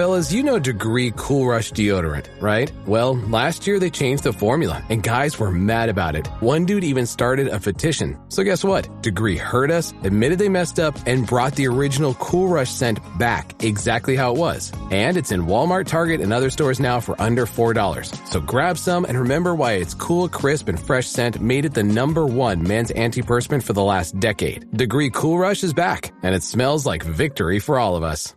Fellas, you know Degree Cool Rush deodorant, right? Well, last year they changed the formula, and guys were mad about it. One dude even started a petition. So guess what? Degree heard us, admitted they messed up, and brought the original Cool Rush scent back exactly how it was. And it's in Walmart, Target, and other stores now for under $4. So grab some and remember why its cool, crisp, and fresh scent made it the #1 men's antiperspirant for the last decade. Degree Cool Rush is back, and it smells like victory for all of us.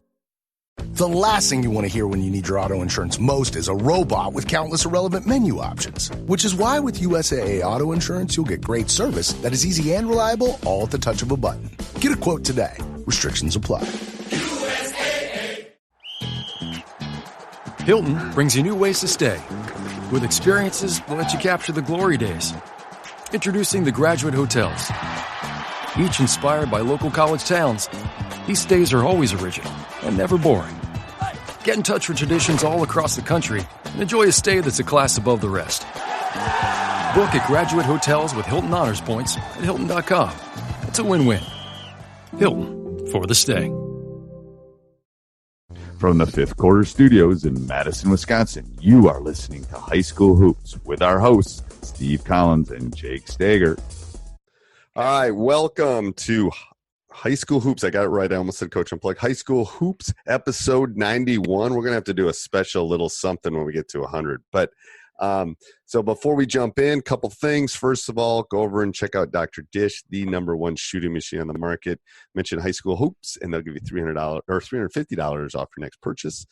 The last thing you want to hear when you need your auto insurance most is a robot with countless irrelevant menu options. Which is why with USAA Auto Insurance, you'll get great service that is easy and reliable, all at the touch of a button. Get a quote today. Restrictions apply. USAA. Hilton brings you new ways to stay, with experiences that let you capture the glory days. Introducing the Graduate Hotels. Each inspired by local college towns, these stays are always original and never boring. Get in touch with traditions all across the country and enjoy a stay that's a class above the rest. Book at Graduate Hotels with Hilton Honors Points at Hilton.com. It's a win-win. Hilton, for the stay. From the Fifth Quarter Studios in Madison, Wisconsin, you are listening to High School Hoops with our hosts, Steve Collins and Jake Steger. All right, welcome to High School Hoops. I got it right. I almost said Coach Unplugged. High School Hoops, episode 91. We're going to have to do a special little something when we get to 100. But so before we jump in, couple things. First of all, go over and check out Dr. Dish, the #1 shooting machine on the market. Mention High School Hoops, and they'll give you $300 or $350 off your next purchase.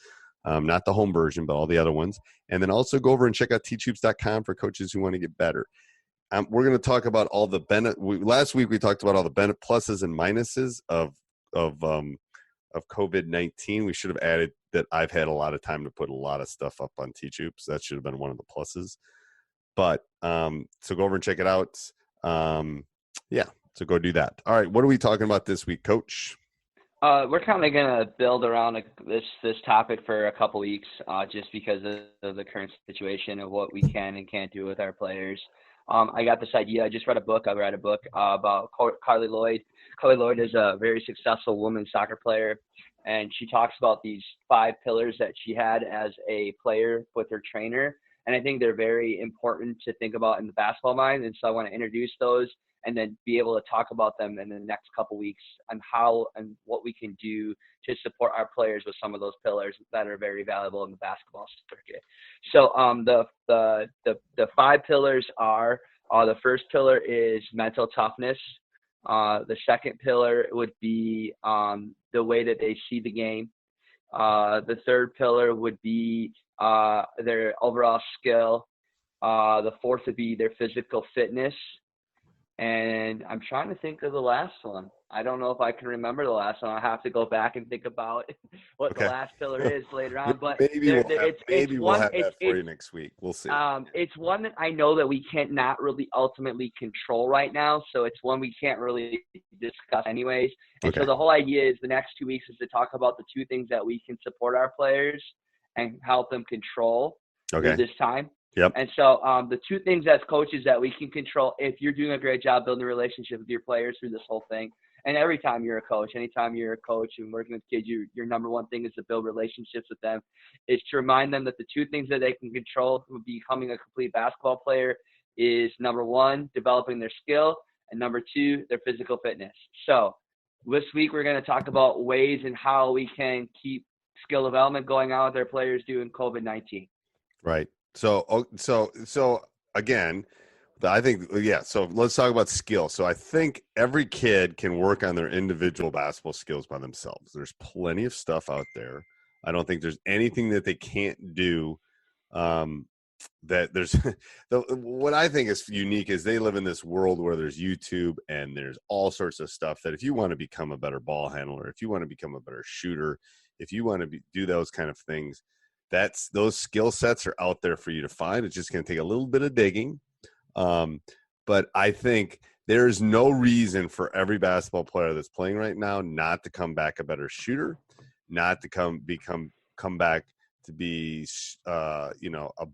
Not the home version, but all the other ones. And then also go over and check out teachhoops.com for coaches who want to get better. We're going to talk about all the last week we talked about all the pluses and minuses of COVID-19. We should have added that I've had a lot of time to put a lot of stuff up on Teach Hoops. That should have been one of the pluses. But so go over and check it out. So go do that. All right, what are we talking about this week, Coach? We're kind of going to build around this topic for a couple weeks, just because of the current situation of what we can and can't do with our players. I got this idea. I just read a book. I read a book about Carly Lloyd. Carly Lloyd is a very successful women's soccer player, and she talks about these 5 pillars that she had as a player with her trainer. And I think they're very important to think about in the basketball mind. And so I want to introduce those and then be able to talk about them in the next couple weeks on how and what we can do to support our players with some of those pillars that are very valuable in the basketball circuit. So the 5 pillars are, the first pillar is mental toughness. The second pillar would be the way that they see the game. The third pillar would be their overall skill. The fourth would be their physical fitness. And I'm trying to think of the last one. I don't know if I can remember the last one. I'll have to go back and think about what the last pillar is later on. But maybe we'll have that for you next week. We'll see. It's one that I know that we can't not really ultimately control right now. So it's one we can't really discuss anyways. And so the whole idea is the next 2 weeks is to talk about the 2 things that we can support our players and help them control through this time. Yep. And so the 2 things as coaches that we can control, if you're doing a great job building a relationship with your players through this whole thing, and every time you're a coach, anytime you're a coach and working with kids, your #1 thing is to build relationships with them, is to remind them that the 2 things that they can control from becoming a complete basketball player is #1, developing their skill, and #2, their physical fitness. So this week we're going to talk about ways and how we can keep skill development going on with our players during COVID-19. Right. So again, I think, so let's talk about skill. So I think every kid can work on their individual basketball skills by themselves. There's plenty of stuff out there. I don't think there's anything that they can't do. That there's what I think is unique is they live in this world where there's YouTube and there's all sorts of stuff that if you want to become a better ball handler, if you want to become a better shooter, if you want to do those kind of things, those skill sets are out there for you to find. It's just going to take a little bit of digging. But I think there's no reason for every basketball player that's playing right now not to come back a better shooter, not to come back to be, a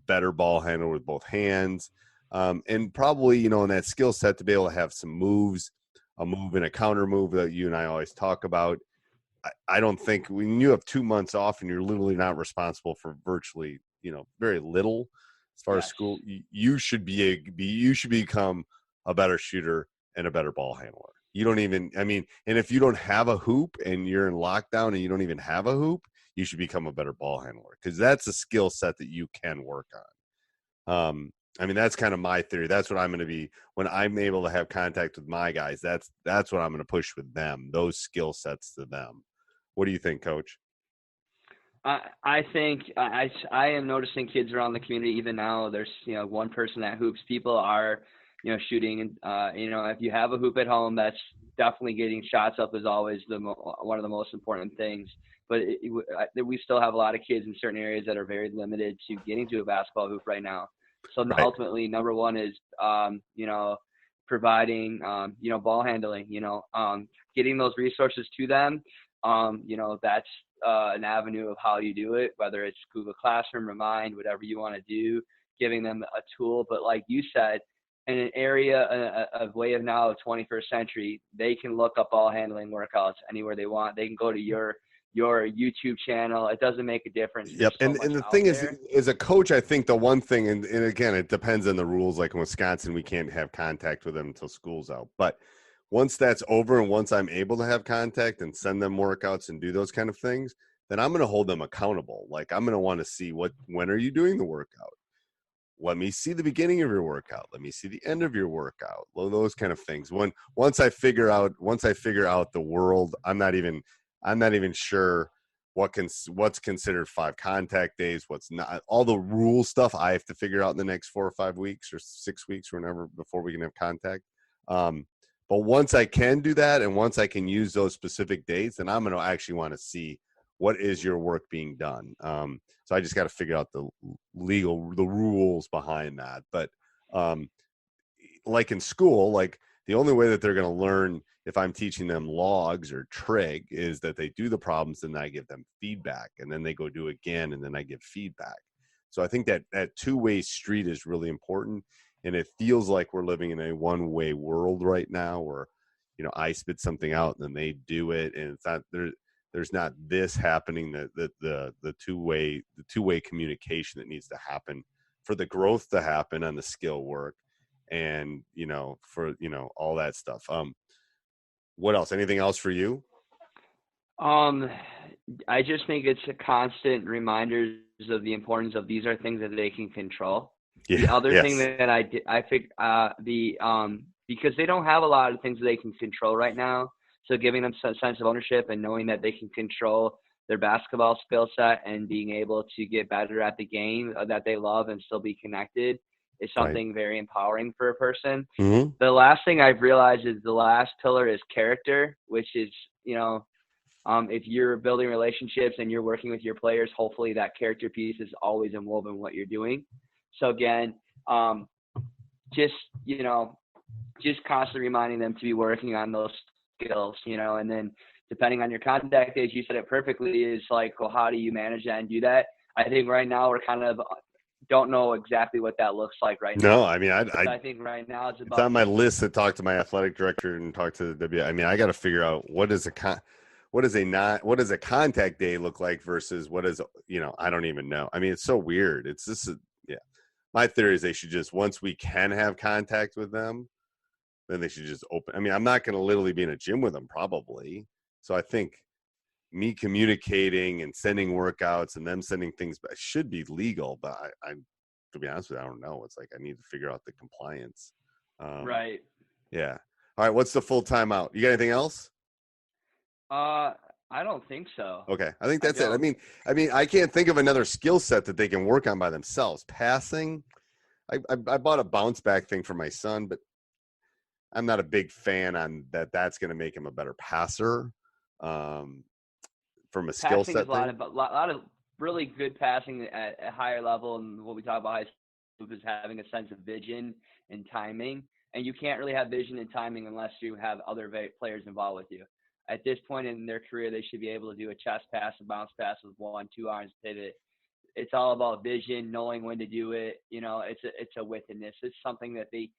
better ball handler with both hands. And probably, in that skill set to be able to have some moves, a move and a counter move that you and I always talk about. I don't think when you have 2 months off and you're literally not responsible for virtually, very little as far as school, you should become a better shooter and a better ball handler. You don't even, and if you don't have a hoop and you're in lockdown and you don't even have a hoop, you should become a better ball handler, because that's a skill set that you can work on. That's kind of my theory. That's what I'm going to be when I'm able to have contact with my guys. That's what I'm going to push with them, those skill sets to them. What do you think, Coach? I think I am noticing kids around the community even now. There's one person that hoops. People are shooting, and if you have a hoop at home, that's definitely getting shots up is always one of the most important things. But we still have a lot of kids in certain areas that are very limited to getting to a basketball hoop right now. So ultimately, number one is providing ball handling. Getting those resources to them. That's an avenue of how you do it, whether it's Google Classroom, Remind, whatever you want to do, giving them a tool. But like you said, in an area, a way of now, 21st century, they can look up ball handling workouts anywhere they want. They can go to your YouTube channel. It doesn't make a difference. Yep. And the thing is, as a coach, I think the one thing, and again, it depends on the rules. Like in Wisconsin, we can't have contact with them until school's out. But once that's over and once I'm able to have contact and send them workouts and do those kind of things, then I'm going to hold them accountable. Like I'm going to want to see when are you doing the workout? Let me see the beginning of your workout. Let me see the end of your workout. Those kind of things. Once I figure out the world, I'm not even sure what's considered 5 contact days, what's not. All the rule stuff I have to figure out in the next 4 or 5 weeks or 6 weeks or whenever before we can have contact. But once I can do that, and once I can use those specific dates, then I'm going to actually want to see what is your work being done. So I just got to figure out the rules behind that. But like in school, like the only way that they're going to learn if I'm teaching them logs or trig is that they do the problems and I give them feedback, and then they go do again, and then I give feedback. So I think that two-way street is really important. And it feels like we're living in a one-way world right now where, I spit something out and then they do it. And it's not there's not this happening, the two-way communication that needs to happen for the growth to happen on the skill work and, for, all that stuff. What else? Anything else for you? I just think it's a constant reminders of the importance of these are things that they can control. Yeah, the other thing that I think because they don't have a lot of things that they can control right now. So giving them some sense of ownership and knowing that they can control their basketball skill set and being able to get better at the game that they love and still be connected is something very empowering for a person. Mm-hmm. The last thing I've realized is the last pillar is character, which is, if you're building relationships and you're working with your players, hopefully that character piece is always involved in what you're doing. So again, just constantly reminding them to be working on those skills, and then depending on your contact days, you said it perfectly, is like, well, how do you manage that and do that? I think right now we're kind of don't know exactly what that looks like right now. No, I think right now it's on my list to talk to my athletic director and talk to the W. I got to figure out what does a contact day look like versus what is, I don't even know. It's so weird. It's just, my theory is they should just, once we can have contact with them, then they should just open. I'm not going to literally be in a gym with them probably. So I think me communicating and sending workouts and them sending things back should be legal, but I to be honest with you, I don't know. It's like I need to figure out the compliance. Right. Yeah. All right. What's the full timeout? You got anything else? I don't think so. Okay. I think that's it. I can't think of another skill set that they can work on by themselves. Passing. I bought a bounce back thing for my son, but I'm not a big fan on that. That's going to make him a better passer. From a skill set thing. A lot of really good passing at a higher level, and what we talk about high school is having a sense of vision and timing. And you can't really have vision and timing unless you have other players involved with you. At this point in their career, they should be able to do a chest pass, a bounce pass with 1-2 arms pivot. It's all about vision, knowing when to do it. It's a withenness. It's something that they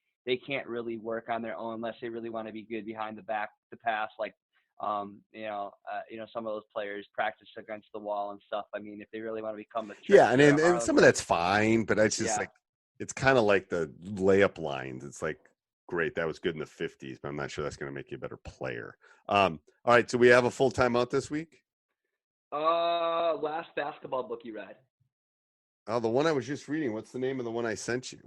can't really work on their own unless they really want to be good behind the back to pass, like Some of those players practice against the wall and stuff. I mean, if they really want to become a yeah, and some of that's fine, but it's just like it's kind of like the layup lines. It's like, great, that was good in the 50s, but I'm not sure that's going to make you a better player. All right, so we have a full timeout this week. Last basketball book you read? Oh, the one I was just reading. What's the name of the one I sent you?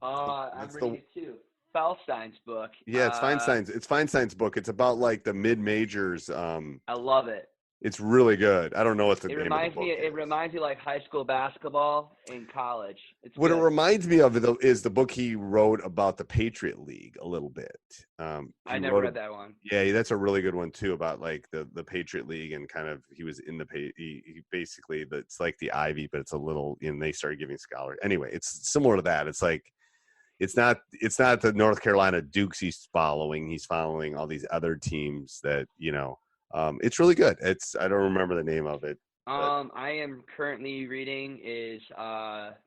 I'm reading it too. Feilstein's book. Yeah, it's Feinstein's. It's Feinstein's book. It's about like the mid majors. I love it. It's really good. I don't know what the name of the book is. It reminds me like high school basketball in college. What it reminds me of is the book he wrote about the Patriot League a little bit. I never read that one. Yeah, that's a really good one too, about like the Patriot League, and kind of he was in the he basically, but it's like the Ivy, but it's a little, and they started giving scholars. Anyway, it's similar to that. It's like it's not the North Carolina Dukes he's following. He's following all these other teams that, it's really good. I don't remember the name of it. I am currently reading is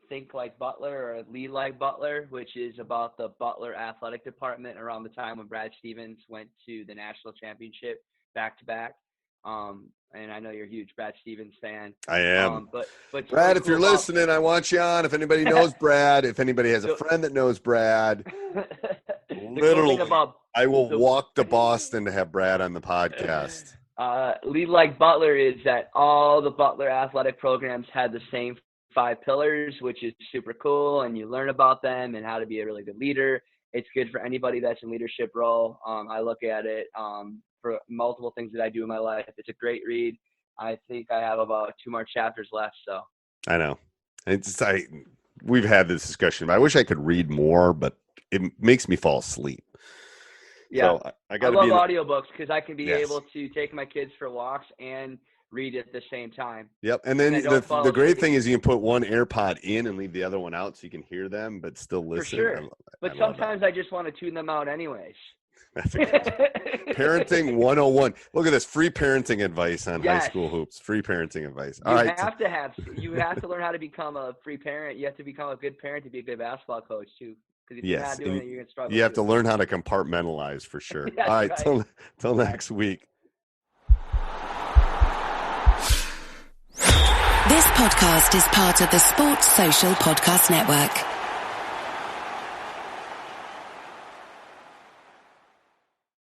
Think Like Butler or Lead Like Butler, which is about the Butler athletic department around the time when Brad Stevens went to the national championship back to back. And I know you're a huge Brad Stevens fan. I am. But Brad, if you're listening, I want you on. If anybody knows Brad, if anybody has a friend that knows Brad, literally, I will walk to Boston to have Brad on the podcast. Lead Like Butler is that all the Butler athletic programs had the same 5 pillars, which is super cool, and you learn about them and how to be a really good leader. It's good for anybody that's in leadership role. I look at it for multiple things that I do in my life. It's a great read. I think I have about 2 more chapters left. So I know we've had this discussion, but I wish I could read more, but it makes me fall asleep. Yeah, so I love audiobooks because I can be able to take my kids for walks and read at the same time. Yep, and then the great thing is you can put one AirPod in and leave the other one out so you can hear them, but still listen. For sure. But sometimes I just want to tune them out anyways. That's Parenting 101. Look at this, free parenting advice on High School Hoops. Free parenting advice. You have to learn how to become a free parent. You have to become a good parent to be a good basketball coach too. Because if you're not doing it, you're going to struggle. You have to learn how to compartmentalize for sure. All right, till next week. This podcast is part of the Sports Social Podcast Network.